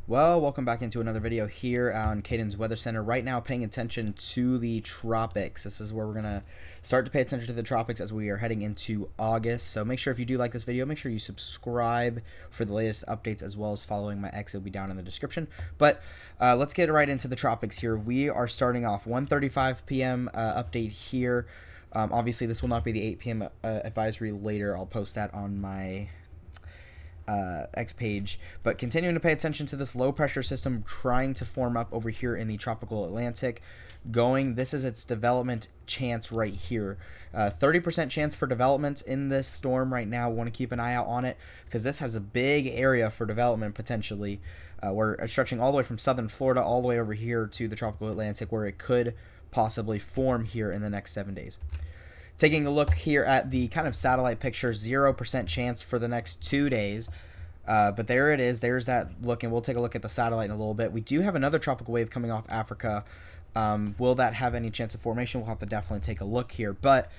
Well, welcome back into another video here on Caden's Weather Center. Right now, paying attention to the tropics. This is where we're going to start to pay attention to the tropics as we are heading into August. So make sure if you do like this video, make sure you subscribe for the latest updates, as well as following my X. It'll be down in the description. But let's get right into the tropics here. We are starting off 1:35 p.m. Update here. Obviously, this will not be the 8 p.m. Advisory later. I'll post that on my X page, but continuing to pay attention to this low pressure system trying to form up over here in the tropical Atlantic. This is its development chance right here. 30% chance for development in this storm right now. We want to keep an eye out on it because this has a big area for development potentially. We're stretching all the way from southern Florida all the way over here to the tropical Atlantic, where it could possibly form here in the next 7 days. Taking a look here at the kind of satellite picture, 0% chance for the next 2 days. But there it is. There's that look, and we'll take a look at the satellite in a little bit. We do have another tropical wave coming off Africa. Will that have any chance of formation? We'll have to definitely take a look here. But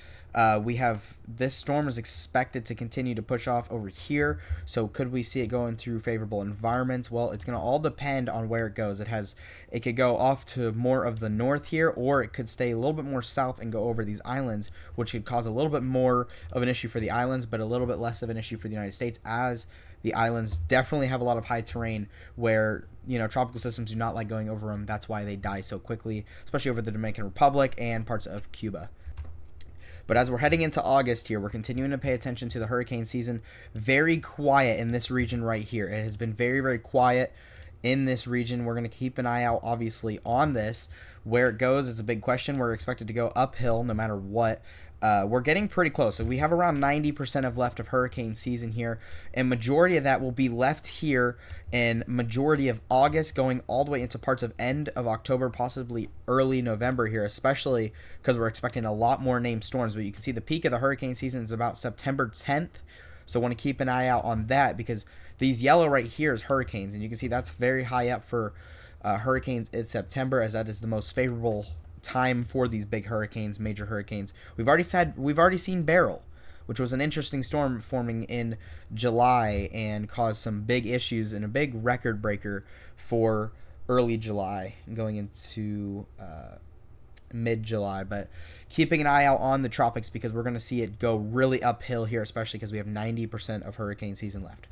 we have this storm is expected to continue to push off over here. So could we see it going through favorable environments? Well, it's going to all depend on where it goes. It could go off to more of the north here, or it could stay a little bit more south and go over these islands, which could cause a little bit more of an issue for the islands, but a little bit less of an issue for the United States, as the islands definitely have a lot of high terrain where, you know, tropical systems do not like going over them. That's why they die so quickly, especially over the Dominican Republic and parts of Cuba. But as we're heading into August here, we're continuing to pay attention to the hurricane season. Very quiet in this region right here. It has been very, very quiet in this region. We're going to keep an eye out, obviously, on this. Where it goes is a big question. We're expected to go uphill no matter what. We're getting pretty close. So we have around 90% of left of hurricane season here, and majority of that will be left here in majority of August, going all the way into parts of end of October, possibly early November here, especially because we're expecting a lot more named storms. But you can see the peak of the hurricane season is about September 10th. So want to keep an eye out on that, because these yellow right here is hurricanes, and you can see that's very high up for hurricanes in September, as that is the most favorable time for these big hurricanes, major hurricanes. We've already seen Beryl, which was an interesting storm forming in July and caused some big issues and a big record breaker for early July going into mid-July. But keeping an eye out on the tropics, because we're going to see it go really uphill here, especially because we have 90% of hurricane season left.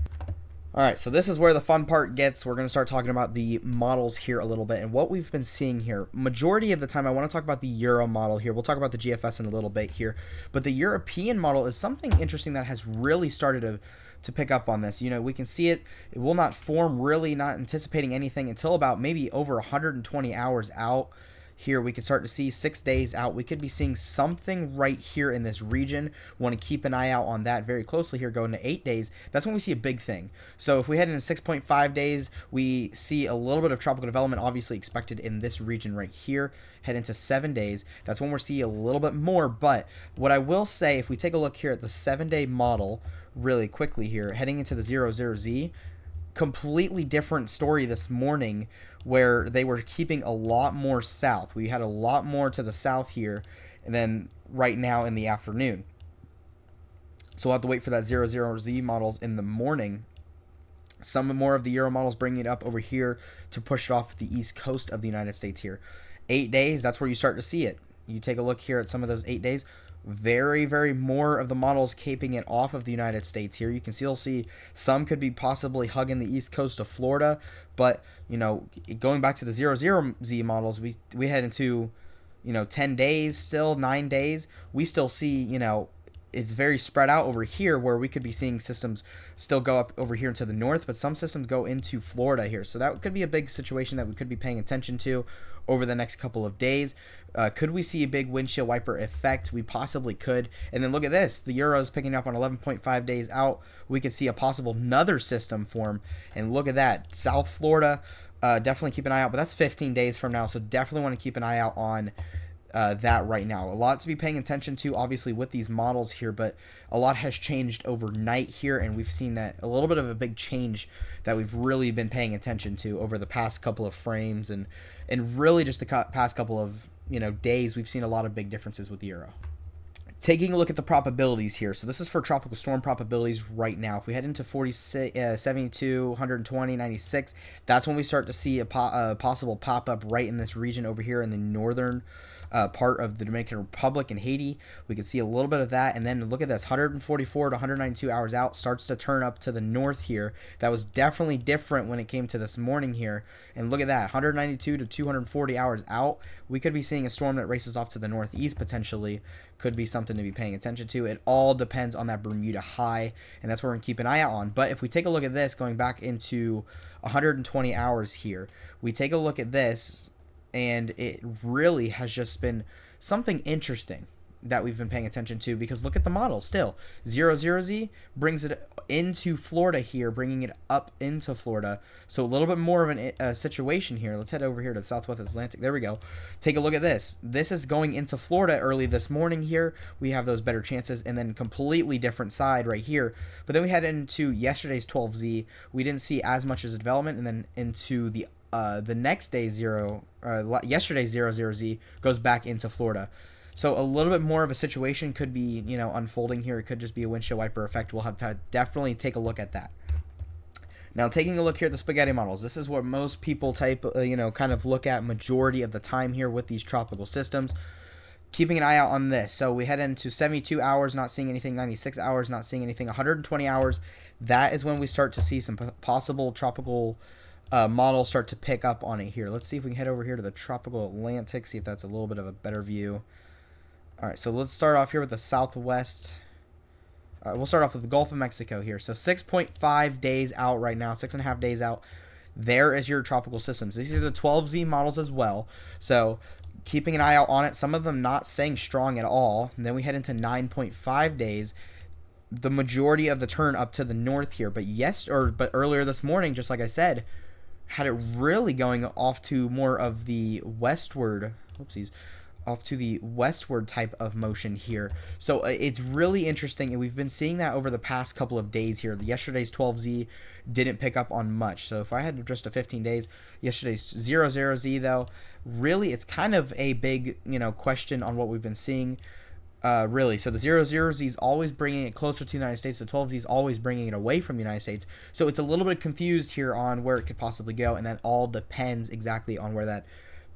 All right, so this is where the fun part gets. We're going to start talking about the models here a little bit and what we've been seeing here. Majority of the time, I want to talk about the Euro model here. We'll talk about the GFS in a little bit here. But the European model is something interesting that has really started to pick up on this. You know, we can see it. It will not form, really not anticipating anything until about maybe over 120 hours out. Here we could start to see 6 days out. We could be seeing something right here in this region. Want to keep an eye out on that very closely here. Going to 8 days, that's when we see a big thing. So if we head into 6.5 days, we see a little bit of tropical development obviously expected in this region right here. Head into 7 days, that's when we're seeing a little bit more. But what I will say, if we take a look here at the 7-day model really quickly here, heading into the 00Z, completely different story this morning, where they were keeping a lot more south. We had a lot more to the south here, and then right now in the afternoon. So we'll have to wait for that 00Z models in the morning. Some more of the Euro models bringing it up over here to push it off the east coast of the United States here. 8 days, that's where you start to see it. You take a look here at some of those 8 days. Very, very more of the models caping it off of the United States here. You can still see some could be possibly hugging the east coast of Florida, but, you know, going back to the 00Z models, we head into, you know, 10 days still, 9 days. We still see, you know, it's very spread out over here, where we could be seeing systems still go up over here into the north, but some systems go into Florida here. So that could be a big situation that we could be paying attention to over the next couple of days. Could we see a big windshield wiper effect? We possibly could. And then look at this. The Euro is picking up on 11.5 days out. We could see a possible another system form. And look at that. South Florida, definitely keep an eye out. But that's 15 days from now, so definitely want to keep an eye out on that right now. A lot to be paying attention to, obviously, with these models here, but a lot has changed overnight here, and we've seen that a little bit of a big change that we've really been paying attention to over the past couple of frames, and really just the past couple of, you know, days. We've seen a lot of big differences with the Euro. Taking a look at the probabilities here. So this is for tropical storm probabilities right now. If we head into 46, 72, 120, 96, that's when we start to see a possible pop-up right in this region over here in the northern part of the Dominican Republic and Haiti. We can see a little bit of that, and then look at this, 144 to 192 hours out, starts to turn up to the north here. That was definitely different when it came to this morning here, and look at that, 192 to 240 hours out. We could be seeing a storm that races off to the northeast potentially. Could be something to be paying attention to. It all depends on that Bermuda high, and that's what we're going to keep an eye out on. But if we take a look at this, going back into 120 hours here, we take a look at this, and it really has just been something interesting that we've been paying attention to, because look at the model still. 00Z brings it into Florida here, bringing it up into Florida. So a little bit more of a situation here. Let's head over here to the Southwest Atlantic. There we go. Take a look at this. This is going into Florida early this morning here. We have those better chances, and then completely different side right here. But then we head into yesterday's 12Z. We didn't see as much as a development, and then into the next day yesterday's 00Z goes back into Florida. So a little bit more of a situation could be, unfolding here. It could just be a windshield wiper effect. We'll have to definitely take a look at that. Now, taking a look here at the spaghetti models, this is what most people kind of look at majority of the time here with these tropical systems. Keeping an eye out on this. So we head into 72 hours, not seeing anything, 96 hours, not seeing anything, 120 hours. That is when we start to see some possible tropical models start to pick up on it here. Let's see if we can head over here to the tropical Atlantic, see if that's a little bit of a better view. All right, so let's start off here with the southwest. We'll start off with the Gulf of Mexico here. So 6.5 days out right now, 6.5 days out. There is your tropical systems. These are the 12Z models as well. So keeping an eye out on it. Some of them not staying strong at all. And then we head into 9.5 days. The majority of the turn up to the north here. But earlier this morning, just like I said, had it really going off to more of the westward. Oopsies. Off to the westward type of motion here. So it's really interesting, and we've been seeing that over the past couple of days here. Yesterday's 12Z didn't pick up on much. So if I had just a 15 days, yesterday's 00Z though, really it's kind of a big question on what we've been seeing. Really, so the 00Z is always bringing it closer to the United States. The 12Z is always bringing it away from the United States. So it's a little bit confused here on where it could possibly go, and that all depends exactly on where that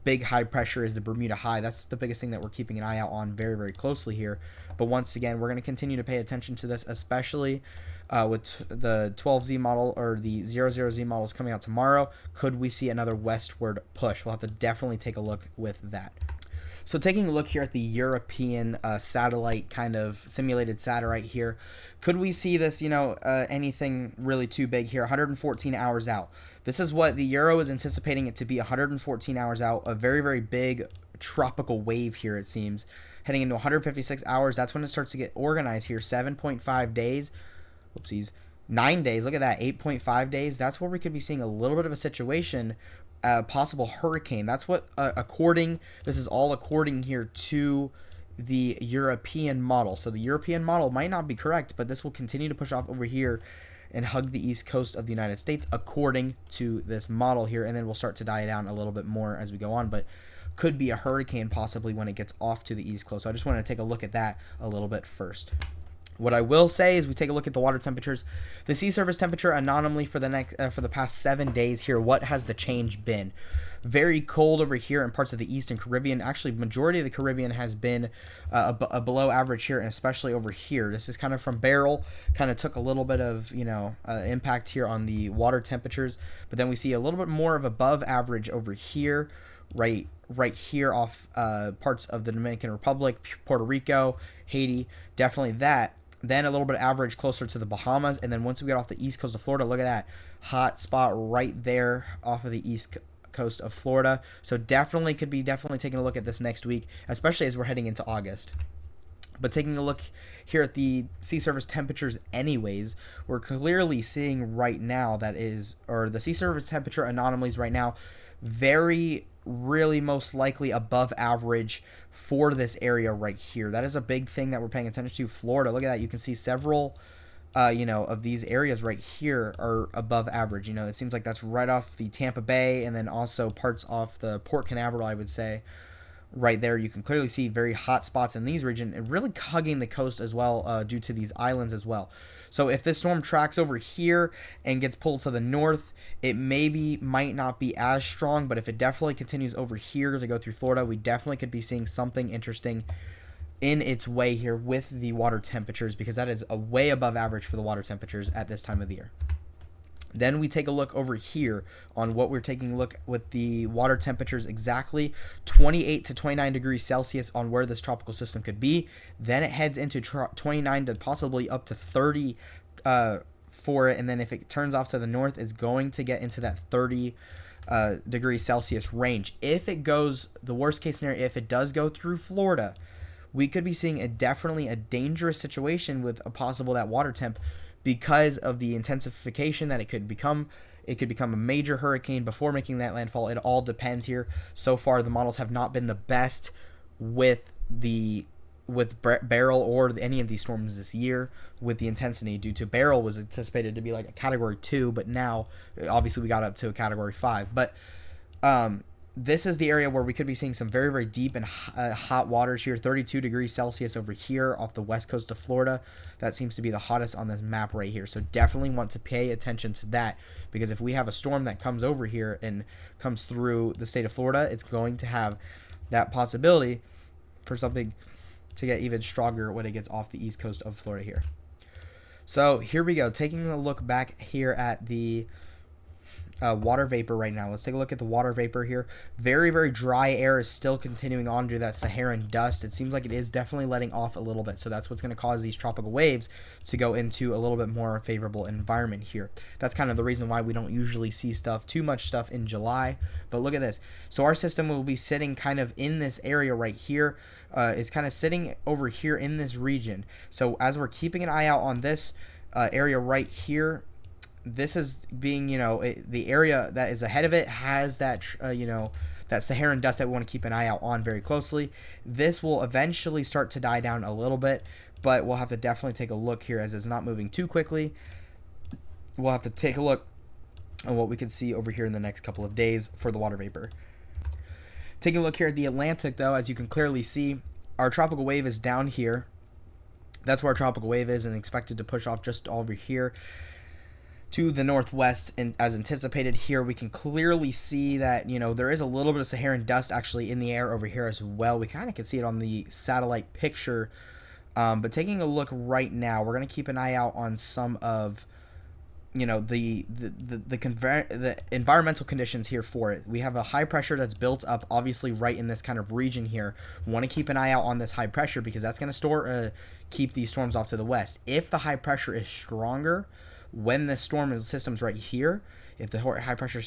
big high pressure is, the Bermuda high. That's the biggest thing that we're keeping an eye out on very, very closely here. But once again, we're going to continue to pay attention to this, especially with the 12Z model or the 00Z models coming out tomorrow. Could we see another westward push? We'll have to definitely take a look with that. So taking a look here at the European satellite, kind of simulated satellite here, could we see this, anything really too big here? 114 hours out. This is what the Euro is anticipating it to be, 114 hours out. A very, very big tropical wave here, it seems. Heading into 156 hours, that's when it starts to get organized here. 7.5 days. Oopsies. 9 days. Look at that. 8.5 days. That's where we could be seeing a little bit of a situation. Possible hurricane. That's what this is all according here to the European model. So the European model might not be correct, but this will continue to push off over here and hug the east coast of the United States according to this model here, and then we'll start to die down a little bit more as we go on, but could be a hurricane possibly when it gets off to the east coast. So I just wanted to take a look at that a little bit first. What I will say is we take a look at the water temperatures. The sea surface temperature anomaly for the past 7 days here. What has the change been? Very cold over here in parts of the Eastern Caribbean. Actually, majority of the Caribbean has been a below average here, and especially over here. This is kind of from Beryl. Kind of took a little bit of impact here on the water temperatures, but then we see a little bit more of above average over here, right here off parts of the Dominican Republic, Puerto Rico, Haiti. Definitely that. Then a little bit of average closer to the Bahamas, and then once we get off the east coast of Florida, look at that hot spot right there off of the east coast of Florida. So definitely taking a look at this next week, especially as we're heading into August. But taking a look here at the sea surface temperatures anyways, we're clearly seeing right now the sea surface temperature anomalies right now, really most likely above average for this area right here. That is a big thing that we're paying attention to. Florida, look at that. You can see several of these areas right here are above average. It seems like that's right off the Tampa Bay, and then also parts off the Port Canaveral, I would say, right there. You can clearly see very hot spots in these regions and really hugging the coast as well, due to these islands as well. So if this storm tracks over here and gets pulled to the north, it might not be as strong, but if it definitely continues over here to go through Florida, we definitely could be seeing something interesting in its way here with the water temperatures, because that is a way above average for the water temperatures at this time of the year. Then we take a look over here on what we're taking a look with the water temperatures, exactly 28 to 29 degrees Celsius on where this tropical system could be. Then it heads into 29 to possibly up to 30 for it. And then if it turns off to the north, it's going to get into that 30 degrees Celsius range. If it goes, the worst case scenario, if it does go through Florida, we could be seeing definitely a dangerous situation with a possible that water temp, because of the intensification that it could become. It could become a major hurricane before making that landfall. It all depends here. So far, the models have not been the best with Beryl or any of these storms this year with the intensity, due to Beryl was anticipated to be like a category 2, but now obviously we got up to a category 5. But this is the area where we could be seeing some very, very deep and hot waters here. 32 degrees Celsius over here off the west coast of Florida. That seems to be the hottest on this map right here. So definitely want to pay attention to that, because if we have a storm that comes over here and comes through the state of Florida, it's going to have that possibility for something to get even stronger when it gets off the east coast of Florida here. So here we go. Taking a look back here at the water vapor right now. Let's take a look at the water vapor here. Very, very dry air is still continuing on to that Saharan dust. It seems like it is definitely letting off a little bit. So that's what's going to cause these tropical waves to go into a little bit more favorable environment here. That's kind of the reason why we don't usually see too much stuff in July. But look at this. So our system will be sitting kind of in this area right here. It's kind of sitting over here in this region. So as we're keeping an eye out on this area right here, this is being, the area that is ahead of it has that, that Saharan dust that we want to keep an eye out on very closely. This will eventually start to die down a little bit, but we'll have to definitely take a look here as it's not moving too quickly. We'll have to take a look at what we can see over here in the next couple of days for the water vapor. Taking a look here at the Atlantic, though, as you can clearly see, our tropical wave is down here. That's where our tropical wave is, and expected to push off just over here to the northwest, and as anticipated here, we can clearly see that, there is a little bit of Saharan dust actually in the air over here as well. We kind of can see it on the satellite picture, but taking a look right now, we're going to keep an eye out on some of, the environmental conditions here for it. We have a high pressure that's built up, obviously, right in this kind of region here. We want to keep an eye out on this high pressure, because that's going to keep these storms off to the west. If the high pressure is stronger, when the storm system's right here, if the high pressure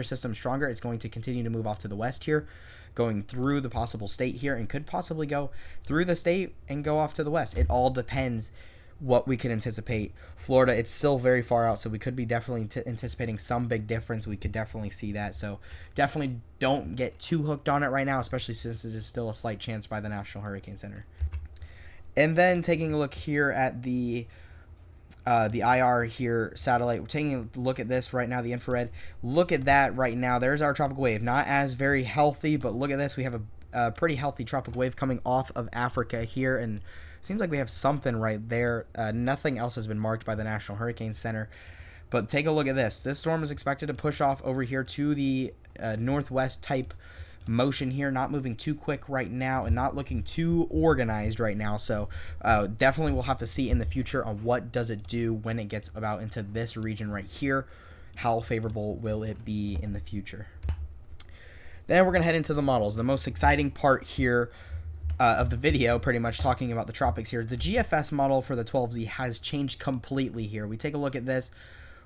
system's stronger, it's going to continue to move off to the west here, going through the possible state here, and could possibly go through the state and go off to the west. It all depends what we could anticipate. Florida, it's still very far out, so we could be definitely anticipating some big difference. We could definitely see that. So definitely don't get too hooked on it right now, especially since it is still a slight chance by the National Hurricane Center. And then taking a look here at the IR here satellite, we're taking a look at this right now, the infrared. Look at that right now. There's our tropical wave. Not as very healthy, but look at this. We have a pretty healthy tropical wave coming off of Africa here, and seems like we have something right there. Nothing else has been marked by the National Hurricane Center. But take a look at this. This storm is expected to push off over here to the northwest type motion here, not moving too quick right now and not looking too organized right now. So definitely we'll have to see in the future on what does it do when it gets about into this region right here. How favorable will it be in the future? Then we're going to head into the models. The most exciting part here of the video, pretty much talking about the tropics here. The GFS model for the 12Z has changed completely here. We take a look at this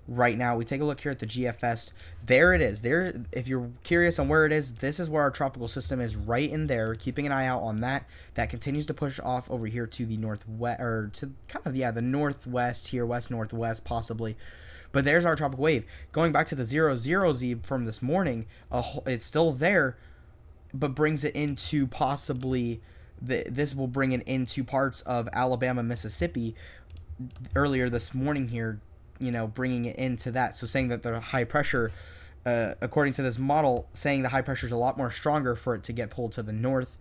right now. We take a look here at the GFS. There it is. There, if you're curious on where it is, this is where our tropical system is, right in there. Keeping an eye out on that. That continues to push off over here to the northwest, or to kind of, the northwest here, west northwest possibly. But there's our tropical wave. Going back to the 00Z from this morning, it's still there, but brings it into possibly this will bring it into parts of Alabama, Mississippi earlier this morning here, bringing it into that. So saying that the high pressure according to this model, saying the high pressure is a lot more stronger for it to get pulled to the north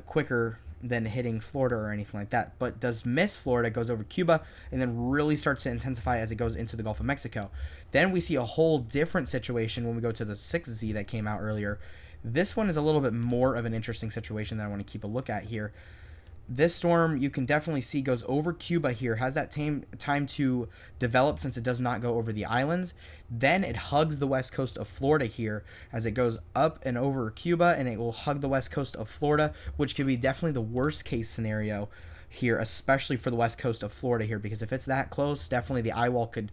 quicker than hitting Florida or anything like that, but does miss Florida, goes over Cuba, and then really starts to intensify as it goes into the Gulf of Mexico. Then we see a whole different situation when we go to the 6Z that came out earlier. This one is a little bit more of an interesting situation that I want to keep a look at here. This storm, you can definitely see, goes over Cuba here, has that time to develop since it does not go over the islands. Then it hugs the west coast of Florida here as it goes up and over Cuba, and it will hug the west coast of Florida, which could be definitely the worst case scenario here, especially for the west coast of Florida here, because if it's that close, definitely the eye wall could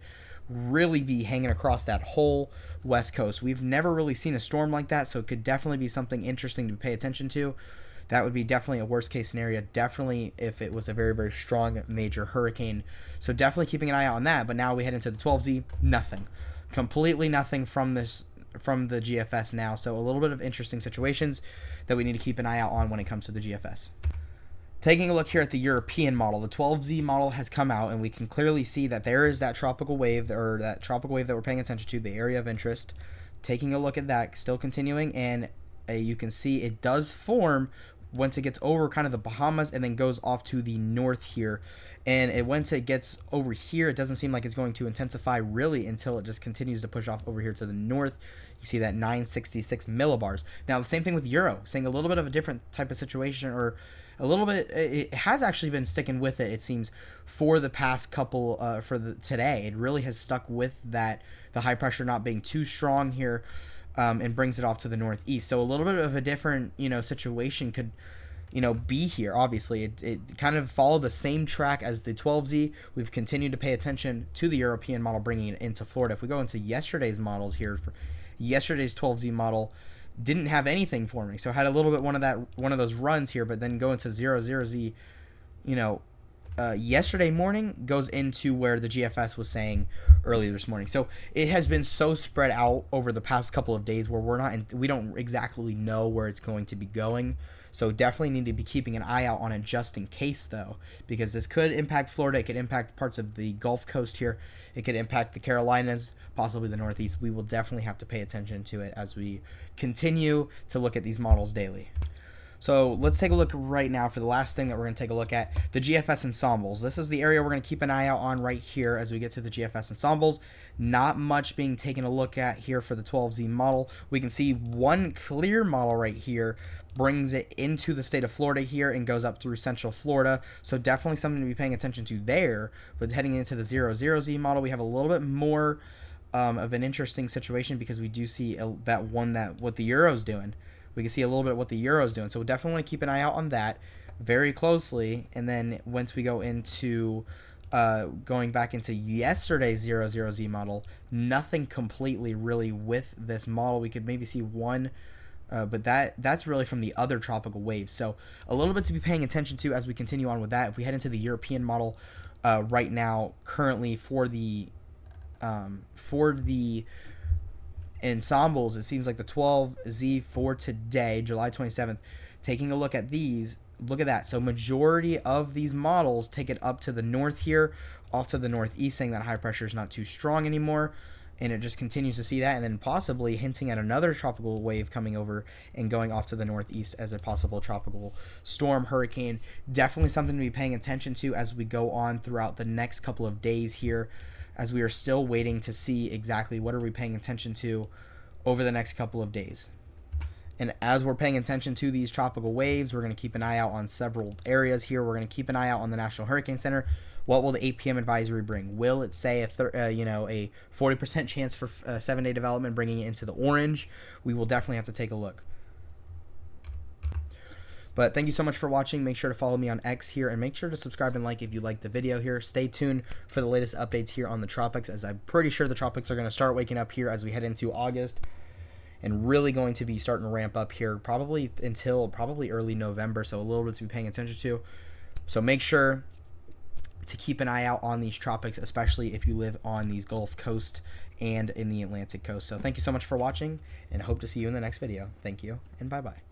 really be hanging across that whole west coast. We've never really seen a storm like that, so it could definitely be something interesting to pay attention to. That would be definitely a worst case scenario, definitely if it was a very, very strong major hurricane. So definitely keeping an eye out on that. But now we head into the 12Z, nothing. Completely nothing from the GFS now. So a little bit of interesting situations that we need to keep an eye out on when it comes to the GFS. Taking a look here at the European model, the 12Z model has come out, and we can clearly see that there is that tropical wave, or that tropical wave that we're paying attention to, the area of interest. Taking a look at that, still continuing, and you can see it does form once it gets over kind of the Bahamas and then goes off to the north here. And once it gets over here, it doesn't seem like it's going to intensify really until it just continues to push off over here to the north. You see that 966 millibars. Now, the same thing with Euro, saying a little bit of a different type of situation, or a little bit, it has actually been sticking with it seems, for the past couple, today. It really has stuck with that, the high pressure not being too strong here. And brings it off to the northeast. So a little bit of a different, situation could, be here. Obviously, it kind of followed the same track as the 12Z. We've continued to pay attention to the European model, bringing it into Florida. If we go into yesterday's models here, for yesterday's 12Z model didn't have anything forming, so had a little bit one of those runs here, but then go into 00Z, yesterday morning goes into where the GFS was saying earlier this morning. So it has been so spread out over the past couple of days where we don't exactly know where it's going to be going. So definitely need to be keeping an eye out on it just in case, though, because this could impact Florida. It could impact parts of the Gulf Coast here. It could impact the Carolinas, possibly the Northeast. We will definitely have to pay attention to it as we continue to look at these models daily. So let's take a look right now for the last thing that we're going to take a look at, the GFS ensembles. This is the area we're going to keep an eye out on right here as we get to the GFS ensembles. Not much being taken a look at here for the 12Z model. We can see one clear model right here brings it into the state of Florida here and goes up through central Florida. So definitely something to be paying attention to there. But heading into the 00Z model, we have a little bit more of an interesting situation because we do see what the Euro's doing. We can see a little bit of what the Euro's doing. So we definitely want to keep an eye out on that very closely. And then once we go into going back into yesterday's 00Z model, nothing completely really with this model. We could maybe see one, but that's really from the other tropical waves. So a little bit to be paying attention to as we continue on with that. If we head into the European model right now, currently for the ensembles, it seems like the 12Z for today, July 27th, taking a look at these, look at that. So majority of these models take it up to the north here, off to the northeast, saying that high pressure is not too strong anymore, and it just continues to see that, and then possibly hinting at another tropical wave coming over and going off to the northeast as a possible tropical storm, hurricane. Definitely something to be paying attention to as we go on throughout the next couple of days here, as we are still waiting to see exactly what are we paying attention to over the next couple of days. And as we're paying attention to these tropical waves, we're going to keep an eye out on several areas here. We're going to keep an eye out on the National Hurricane Center. What will the 8 p.m. advisory bring? Will it say a 40% chance for 7-day development, bringing it into the orange? We will definitely have to take a look. But thank you so much for watching. Make sure to follow me on X here, and make sure to subscribe and like if you like the video here. Stay tuned for the latest updates here on the tropics, as I'm pretty sure the tropics are going to start waking up here as we head into August, and really going to be starting to ramp up here probably until early November, so a little bit to be paying attention to. So make sure to keep an eye out on these tropics, especially if you live on these Gulf Coast and in the Atlantic coast. So thank you so much for watching, and hope to see you in the next video. Thank you, and bye-bye.